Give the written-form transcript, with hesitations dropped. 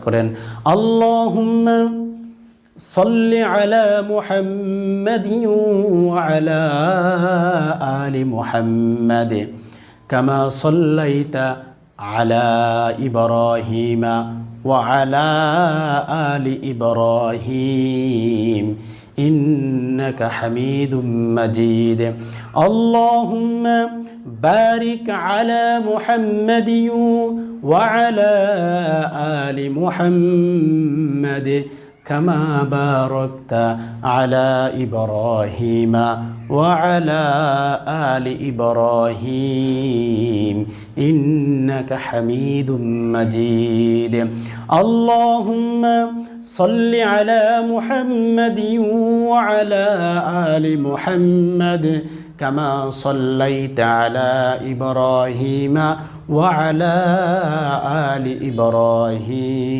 করেন আল্লাহুম্মা সাল্লি আলা মুহাম্মাদিন ওয়া আলা আলি মুহাম্মাদ কামা সাল্লাইতা আলা ইব্রাহিমা ওয়া আলা আলি ইব্রাহিম ইন্নাকা হামিদুম মাজিদ আল্লাহুম্মা বারিক আলা মুহাম্মাদিন ওয়া আলা আলি মুহাম্মাদ كما باركت على إبراهيم وعلى آل إبراهيم إنك حميد مجيد اللهم صل على محمد وعلى آل محمد كما صليت على إبراهيم وعلى آل إبراهيم